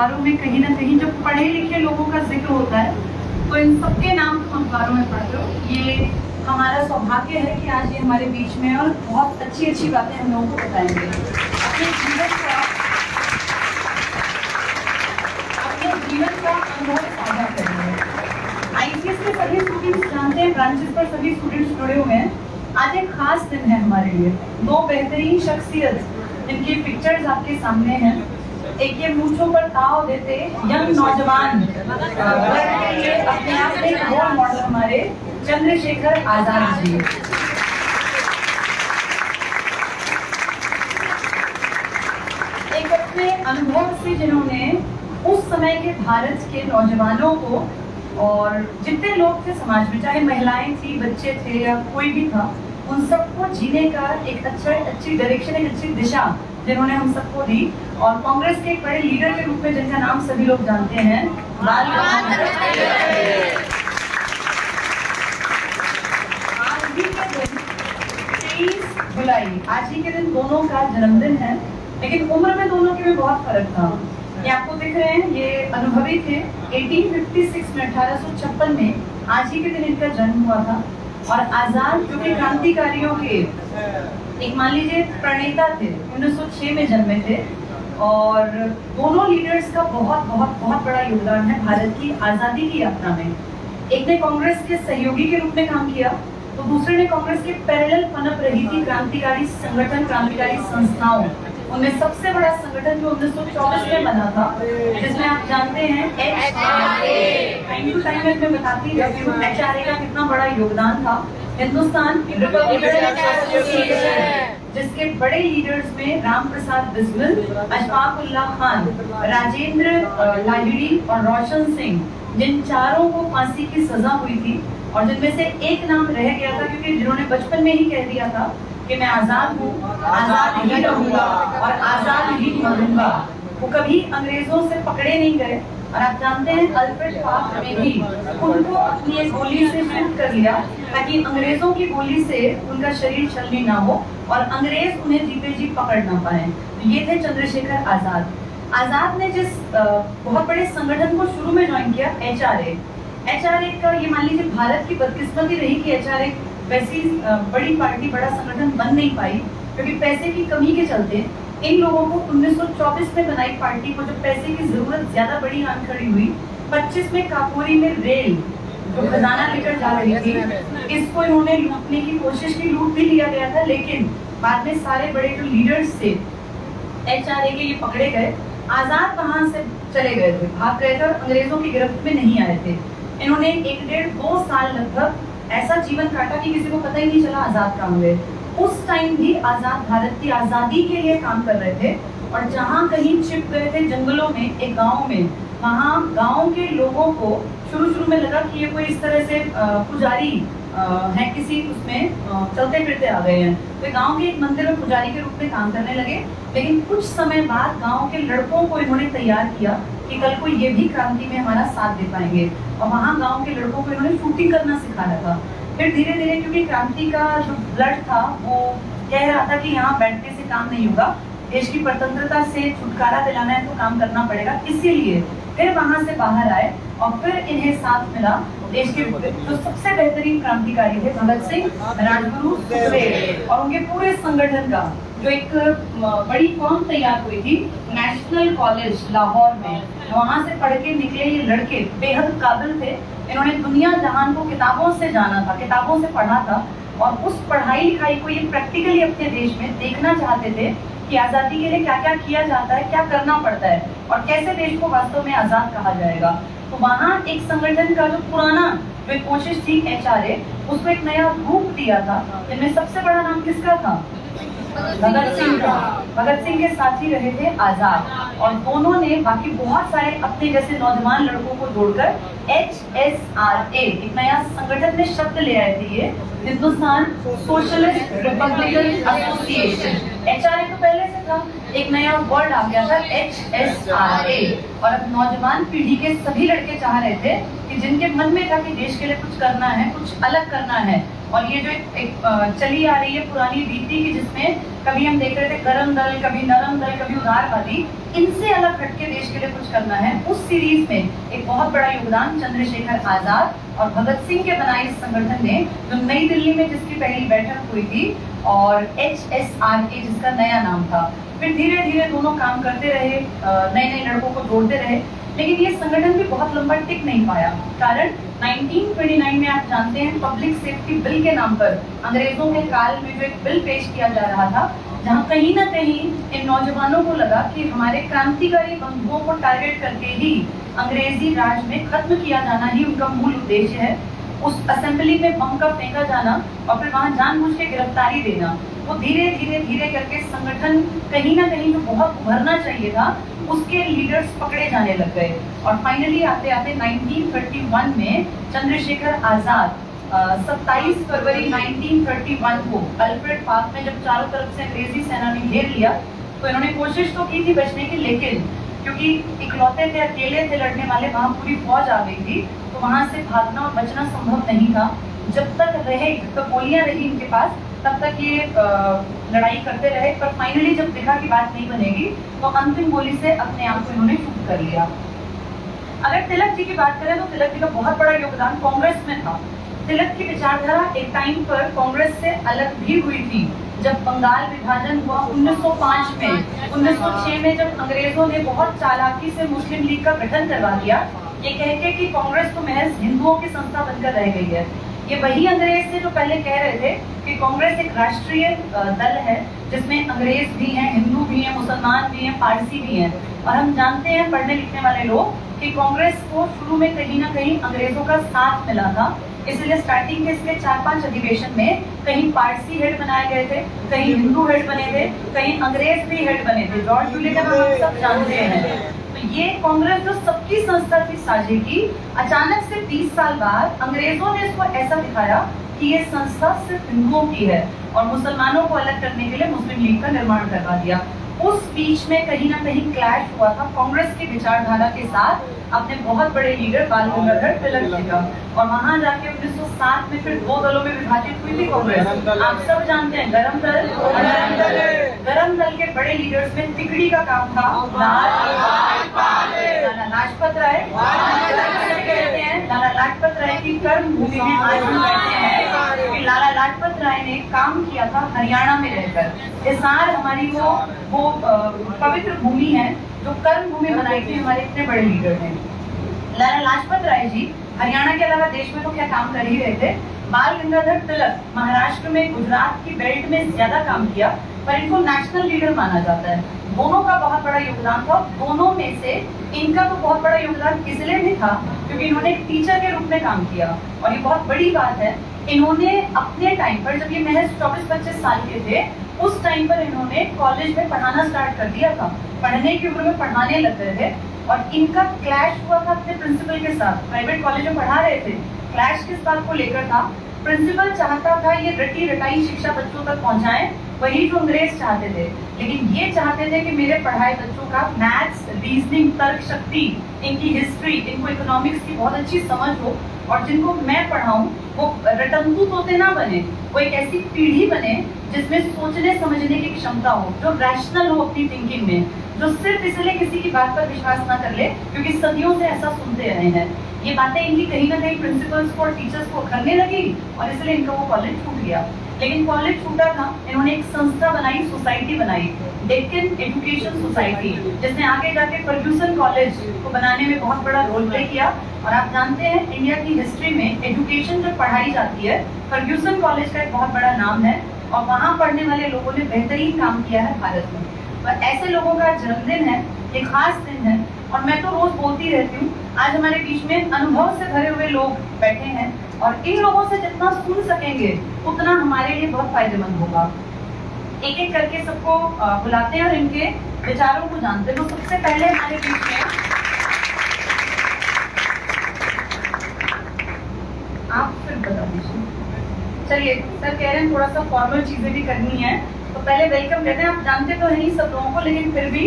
अखबारों में कहीं ना कहीं जब पढ़े लिखे लोगों का जिक्र होता है तो इन सबके नाम तुम अखबारों में पढ़ते हो। ये हमारा सौभाग्य है कि आज ये हमारे बीच में और बहुत अच्छी अच्छी बातें हम लोगों को बताएंगे। अपने जीवन का अनुभव साझा करेंगे। आईसीएस के सभी स्टूडेंट्स जानते हैं, ब्रांचेस पर सभी स्टूडेंट्स जुड़े हुए हैं। आज एक खास दिन है हमारे लिए। दो बेहतरीन शख्सियत जिनकी पिक्चर्स आपके सामने हैं। एक ये मूंछों पर ताव देते यंग नौजवान के लिए अपने आप में रोल मॉडल हमारे चंद्रशेखर आजाद जी। एक अपने अनुभव से जिन्होंने उस समय के भारत के नौजवानों को और जितने लोग थे समाज में, चाहे महिलाएं थी, बच्चे थे या कोई भी था, उन सबको जीने का एक अच्छी डायरेक्शन, एक अच्छी दिशा जिन्होंने हम सबको दी। और कांग्रेस के एक बड़े लीडर के रूप में जिनका नाम सभी लोग जानते हैं, लाल बहादुर। आज ही के दिन 23 जुलाई, आज ही के दिन दोनों का जन्मदिन है, लेकिन उम्र में दोनों के में बहुत फर्क था। ये आपको दिख रहे हैं, ये अनुभवी थे। 1856 में 1856 में आज ही के दिन इनका जन्म हुआ था। और आजाद जो कि क्रांतिकारियों के एक मान लीजिए प्रणेता थे, 1906 में जन्मे थे। और दोनों लीडर्स का बहुत बहुत बहुत बड़ा योगदान है भारत की आजादी की यात्रा में। एक ने कांग्रेस के सहयोगी के रूप में काम किया, तो दूसरे ने कांग्रेस के पैरेलल पनप रही थी क्रांतिकारी संगठन, क्रांतिकारी संस्थाओं। उनमें सबसे बड़ा संगठन जो 1924 में बना था, जिसमें आप जानते हैं टाइम टू टाइम मैं बताती रहती हूँ HRA का कितना बड़ा योगदान था। हिंदुस्तान रिपब्लिकन एसोसिएशन, जिसके बड़े लीडर्स में राम प्रसाद बिस्मिल, अशफाक उल्लाह खान, राजेंद्र लाहिड़ी और रोशन सिंह, जिन चारों को फांसी की सजा हुई थी। और जिनमें से एक नाम रह गया था, क्योंकि जिन्होंने बचपन में ही कह दिया था कि मैं आजाद हूँ, आजाद ही रहूंगा और आजाद ही मरूंगा। वो कभी अंग्रेजों से पकड़े नहीं गए। और आप जानते हैं अल्फ्रेड पार्क में भी उनको अपनी एक गोली से शूट कर लिया, ताकि अंग्रेजों की गोली से उनका शरीर छलनी ना हो और अंग्रेज उन्हें जीते जी पकड़ ना पाए। ये थे चंद्रशेखर आजाद। आजाद ने जिस बहुत बड़े संगठन को शुरू में ज्वाइन किया, HRA का, ये मान लीजिए भारत की बदकिस्मती रही कि HRA वैसी बड़ी पार्टी, बड़ा संगठन बन नहीं पाई, क्योंकि पैसे की कमी के चलते इन लोगों को 1924 में बनाई पार्टी को, जब पैसे की जरूरत ज्यादा बड़ी आन खड़ी हुई, 25 में काकोरी में रेल जो खजाना लेकर जा रही थी, इसको इन्होंने लूटने की कोशिश की, लूट भी लिया गया था। लेकिन बाद में सारे बड़े जो लीडर्स थे HRA के, ये पकड़े गए। आजाद वहां से चले गए थे, भाग गए थे और अंग्रेजों की गिरफ्त में नहीं आए थे। इन्होंने 1-1.5-2 साल लगभग ऐसा जीवन काटा कि किसी को पता ही नहीं चला आजाद कहाँ हुए। उस टाइम भी आजाद भारत की आजादी के लिए काम कर रहे थे। और जहाँ कहीं छिप गए थे जंगलों में, एक गांव में, वहाँ गांव के लोगों को शुरू में लगा कि ये कोई इस तरह से पुजारी है, किसी उसमें चलते फिरते आ गए हैं, तो गांव के एक मंदिर में पुजारी के रूप में काम करने लगे। लेकिन कुछ समय बाद गांव के लड़कों को इन्होंने तैयार किया कि कल को ये भी क्रांति में हमारा साथ दे पाएंगे। और वहाँ गांव के लड़कों को इन्होंने शूटिंग करना सिखाया था। फिर धीरे धीरे, क्योंकि क्रांति का जो ब्लड था वो कह रहा था कि यहाँ बैठने से काम नहीं होगा, देश की स्वतंत्रता से छुटकारा दिलाना है तो काम करना पड़ेगा, इसीलिए फिर वहां से बाहर आए। और फिर इन्हें साथ मिला देश के जो सबसे बेहतरीन क्रांतिकारी थे, भगत सिंह, राजगुरु, सुखदेव, और उनके पूरे संगठन का जो एक बड़ी फॉर्म तैयार हुई थी नेशनल कॉलेज लाहौर में। वहां से पढ़ के निकले ये लड़के बेहद काबिल थे। इन्होंने दुनिया जहान को किताबों से जाना था, किताबों से पढ़ा था, और उस पढ़ाई लिखाई को ये प्रैक्टिकली अपने देश में देखना चाहते थे कि आज़ादी के लिए क्या क्या किया जाता है, क्या करना पड़ता है और कैसे देश को वास्तव में आज़ाद कहा जाएगा। तो वहाँ एक संगठन का जो पुराना जो एक कोशिश थी HRA, उसको एक नया रूप दिया था, जिनमें सबसे बड़ा नाम किसका था? भगत सिंह का। भगत सिंह के साथी रहे थे आजाद, और दोनों ने बाकी बहुत सारे अपने जैसे नौजवान लड़कों को जोड़कर HSRA एक नया संगठन में शब्द ले आए थे, ये Hindustan socialist Republican association. HRA तो पहले से था, एक नया वर्ड आ गया था HSRA, और अब नौजवान पीढ़ी के सभी लड़के चाह रहे थे कि जिनके मन में था कि देश के लिए कुछ करना है, कुछ अलग करना है, और ये जो एक चली आ रही है पुरानी रीति की, जिसमें कभी हम देख रहे थे गरम दल, कभी नरम दल, कभी उदारवादी, इनसे अलग हटके देश के लिए कुछ करना है। उस सीरीज में एक बहुत बड़ा योगदान चंद्रशेखर आजाद और भगत सिंह के बनाए इस संगठन ने, जो नई दिल्ली में जिसकी पहली बैठक हुई थी, और HSRA जिसका नया नाम था। फिर धीरे धीरे दोनों काम करते रहे, नए नए लड़कों को जोड़ते रहे, लेकिन ये संगठन भी बहुत लंबा टिक नहीं पाया। कारण 1929 में आप जानते हैं पब्लिक सेफ्टी बिल के नाम पर अंग्रेजों के काल में जो एक बिल पेश किया जा रहा था, जहां कहीं ना कहीं इन नौजवानों को लगा कि हमारे क्रांतिकारी बंधुओं को टारगेट करके ही अंग्रेजी राज में खत्म किया जाना ही उनका मूल उद्देश्य है। उस असेंबली में बम का फेंका जाना और फिर वहां जानबूझ के गिरफ्तारी देना, वो धीरे धीरे धीरे करके संगठन कहीं ना कहीं जो बहुत उभरना चाहिए था उसके लीडर्स पकड़े जाने लग गए। और फाइनली आते आते 1931 में चंद्रशेखर आजाद 27 फरवरी 1931 को अल्फ्रेड पार्क में जब चारों तरफ से अंग्रेजी सेना ने घेर लिया, तो इन्होंने कोशिश तो की थी बचने की, लेकिन क्योंकि इकलौते थे, अकेले थे लड़ने वाले, वहां पूरी फौज आ गई थी, तो वहां से भागना और बचना संभव नहीं था। जब तक रहे, जब तक गोलियां रही इनके पास, तब तक ये लड़ाई करते रहे। पर फाइनली जब देखा कि बात नहीं बनेगी, तो अंतिम गोली से अपने आप को इन्होंने शूट कर लिया। अगर तिलक जी की बात करें तो तिलक जी का बहुत बड़ा योगदान कांग्रेस में था। तिलक की विचारधारा एक टाइम पर कांग्रेस से अलग भी हुई थी। जब बंगाल विभाजन हुआ 1905 में, 1906 में जब अंग्रेजों ने बहुत चालाकी से मुस्लिम लीग का गठन करवा दिया, ये कहके कि कांग्रेस तो महज हिंदुओं की संस्था बनकर रह गई है। ये वही अंग्रेज थे जो पहले कह रहे थे कि कांग्रेस एक राष्ट्रीय दल है जिसमें अंग्रेज भी हैं, हिंदू भी हैं, मुसलमान भी हैं, पारसी भी हैं। और हम जानते हैं पढ़ने लिखने वाले लोग कि कांग्रेस को शुरू में कहीं ना कहीं अंग्रेजों का साथ मिला था, इसलिए स्टार्टिंग के इसके 4-5 अधिवेशन में कहीं पारसी हेड बनाए गए थे, कहीं हिंदू हेड बने थे, कहीं अंग्रेज भी हेड बने थे। जॉर्ज यूले का नाम हम सब जानते हैं। तो ये कांग्रेस जो सबकी संस्था थी साझे की, अचानक से 20 साल बाद अंग्रेजों ने इसको ऐसा दिखाया कि ये संस्था सिर्फ हिंदुओं की है, और मुसलमानों को अलग करने के लिए मुस्लिम लीग का निर्माण करवा दिया। उस बीच में कहीं ना कहीं क्लैश हुआ था कांग्रेस की विचारधारा के साथ अपने बहुत बड़े लीडर बाल गंगाधर तिलक जी का, और वहां जाके 1907 में फिर 2 दलों में विभाजित हुई थी कांग्रेस। आप सब जानते हैं गरम दल और नरम दल। गरम दल के बड़े लीडर्स में तिकड़ी का काम था लाला लाजपत राय। कहते हैं लाला लाजपत राय की कर्म भूमि में आज हम बैठे हैं, क्योंकि लाला लाजपत राय ने काम किया था हरियाणा में रहकर। हिसार हमारी वो पवित्र भूमि है जो कर्म भूमि बनाई थी हमारे इतने बड़े लीडर ने। लाला लाजपत राय जी हरियाणा के अलावा देश में तो क्या काम कर ही रहे थे। बाल गंगाधर तिलक महाराष्ट्र में, गुजरात की बेल्ट में ज्यादा काम किया, पर इनको नेशनल लीडर माना जाता है। दोनों का बहुत बड़ा योगदान था। दोनों में से इनका तो बहुत बड़ा योगदान इसलिए भी था क्योंकि इन्होंने एक टीचर के रूप में काम किया, और ये बहुत बड़ी बात है। इन्होंने अपने टाइम पर, जब ये महज 24-25 साल के थे, उस टाइम पर इन्होंने कॉलेज में पढ़ाना स्टार्ट कर दिया था। पढ़ने की उम्र में पढ़ाने लग गए थे, और इनका क्लैश हुआ था अपने प्रिंसिपल के साथ। प्राइवेट कॉलेज में पढ़ा रहे थे, क्लैश किस बात को लेकर था? प्रिंसिपल चाहता था ये रटी रटाई शिक्षा बच्चों तक पहुंचाएं, वही जो अंग्रेज चाहते थे। लेकिन ये चाहते थे कि मेरे पढ़ाए बच्चों का मैथ्स, रीजनिंग, तर्क शक्ति, इनकी हिस्ट्री, इनको इकोनॉमिक्स की बहुत अच्छी समझ हो, और जिनको मैं पढ़ाऊं वो रटंतु तोते ना बने, वो एक ऐसी पीढ़ी बने जिसमें सोचने समझने की क्षमता हो, जो रैशनल हो अपनी थिंकिंग में, जो सिर्फ इसलिए किसी की बात पर विश्वास ना कर ले क्योंकि सदियों से ऐसा सुनते रहे हैं। ये बातें इनकी कहीं ना कहीं प्रिंसिपल्स को और टीचर्स को करने लगी, और इसलिए इनका वो कॉलेज छूट गया। लेकिन कॉलेज छूटा था, इन्होंने एक संस्था बनाई, सोसाइटी बनाई, डेक्कन एजुकेशन सोसाइटी, जिसने आगे जाके फर्ग्यूसन कॉलेज को बनाने में बहुत बड़ा रोल प्ले किया। और आप जानते हैं इंडिया की हिस्ट्री में एजुकेशन जब पढ़ाई जाती है, फर्ग्यूसन कॉलेज का एक बहुत बड़ा नाम है, और वहाँ पढ़ने वाले लोगों ने बेहतरीन काम किया है भारत में। तो ऐसे लोगों का जन्मदिन है, एक खास दिन है, और मैं तो रोज बोलती रहती हूँ। आज हमारे बीच में अनुभव से भरे हुए लोग बैठे हैं, और इन लोगों से जितना सुन सकेंगे उतना हमारे लिए बहुत फायदेमंद होगा। एक एक करके सबको बुलाते हैं और इनके विचारों को जानते हैं। तो सबसे पहले हमारे बीच में आप फिर बता दीजिए। चलिए, सर कह रहे हैं थोड़ा सा फॉर्मल चीजें भी करनी है, तो पहले वेलकम कहते हैं, आप जानते तो हैं सब लोगों को, लेकिन फिर भी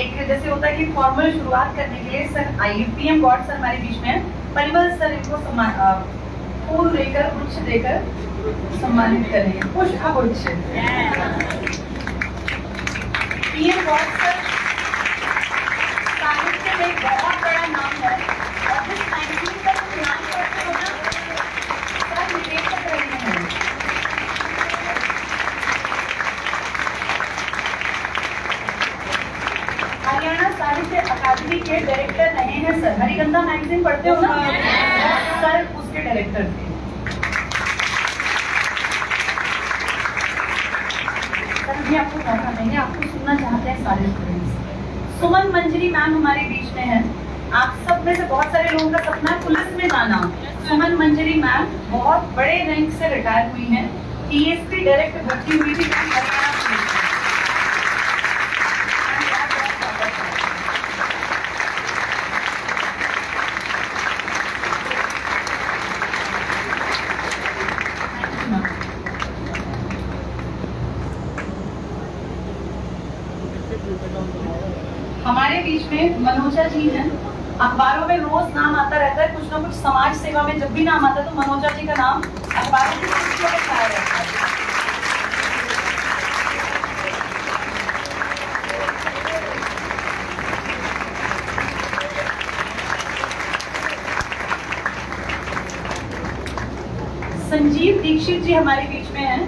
एक जैसे होता है कि फॉर्मल शुरुआत करने के लिए सर आइए, पीएम गॉड सर हमारे बीच में है। परिमल सर इनको फूल देकर, गुच्छ देकर सम्मानित करेंगे, पुष्प गुच्छ। पीएम गॉड सर साहित्य में एक बहुत बड़ा नाम है, और जिस 19 का तुम नाम करते हो ना, सर निदेशक रहे हैं। हरियाणा साहित्य अकादमी के डायरेक्टर रहे हैं सर। हरिगंधा मैगजीन पढ़ते हो ना, सर उसके डायरेक्टर थे। सर अभी आपको मौका देंगे, आपको सुनना चाहते हैं सारे स्टूडेंट्स। सुमन मंजरी मैम हमारे बीच में है। आप सब में से बहुत सारे लोगों का सपना है पुलिस में जाना। सुमन मंजरी मैम बहुत बड़े रैंक से रिटायर हुई हैं, टीएसपी डायरेक्ट भर्ती हुई थी हरियाणा पुलिस में। हमारे बीच में मनोजा जी हैं। अखबारों में रोज नाम आता रहता है, कुछ ना कुछ समाज सेवा में जब भी नाम आता है तो मनोजा जी का नाम अखबारों की सुर्खियों में छाया रहता है। संजीव दीक्षित जी हमारे बीच में हैं।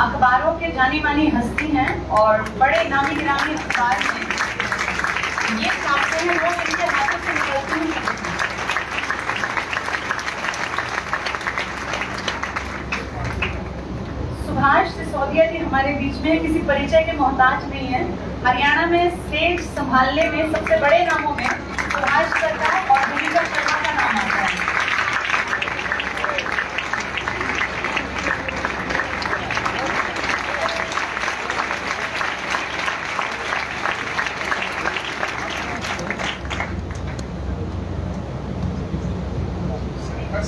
अखबारों के जानी मानी हस्ती हैं और बड़े नामी गिरामी अखबार में ये छापते हैं, वो इनके हाथों से निकलती हैं। सुभाष सिसोदिया जी हमारे बीच में किसी परिचय के मोहताज नहीं है। हरियाणा में स्टेज संभालने में सबसे बड़े नामों में सुभाष सर का और भूमिका शर्मा का नाम आता है।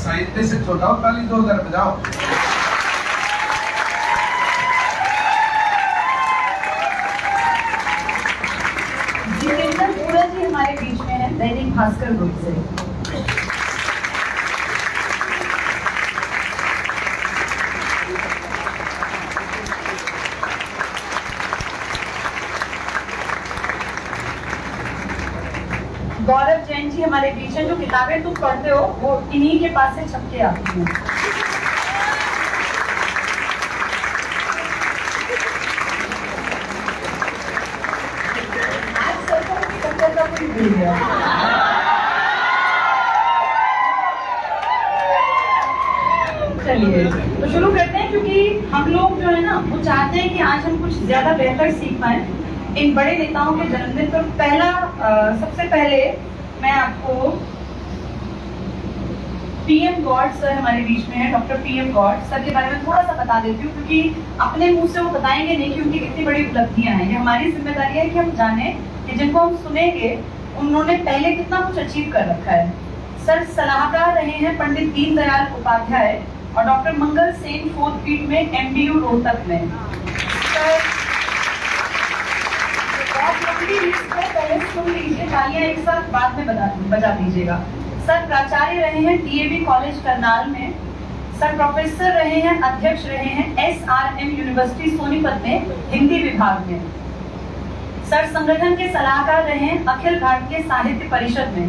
साहित्य से छोटा हो, ताली 2000 बजाओ। जितेंद्र पूरा जी हमारे बीच में है, दैनिक भास्कर ग्रुप से। गौरव जैन जी हमारे बीच हैं। जो किताबें तुम पढ़ते हो वो इन्हीं के पास से छप के आती हैं। आज सरकार की टक्कर का कोई भूल गया। चलिए तो शुरू करते हैं, क्योंकि हम लोग जो है ना वो चाहते हैं कि आज हम कुछ ज्यादा बेहतर सीख पाए इन बड़े नेताओं के जन्मदिन पर। सबसे पहले मैं आपको पीएम गॉड सर हमारे बीच में है, डॉक्टर पीएम गॉड सर के बारे में थोड़ा सा बता देती हूँ, क्योंकि अपने मुंह से वो बताएंगे नहीं कि उनकी कितनी बड़ी उपलब्धियां हैं। ये हमारी जिम्मेदारी है कि हम जाने कि जिनको हम सुनेंगे उन्होंने पहले कितना कुछ अचीव कर रखा है। सर सलाहकार रहे हैं पंडित दीनदयाल उपाध्याय और डॉक्टर मंगल सेन फोर्थ में एमडीयू रोहतक में। सर पहले सुन लीजिए, तालियां एक साथ बाद में बजा दीजिएगा। सर प्राचार्य रहे हैं डीएवी कॉलेज करनाल में। सर प्रोफेसर रहे हैं, अध्यक्ष रहे हैं एसआरएम यूनिवर्सिटी सोनीपत में हिंदी विभाग में। सर संगठन के सलाहकार रहे हैं अखिल भारतीय साहित्य परिषद में।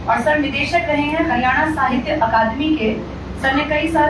और सर निदेशक रहे हैं हरियाणा साहित्य अकादमी के। सर ने कई सारे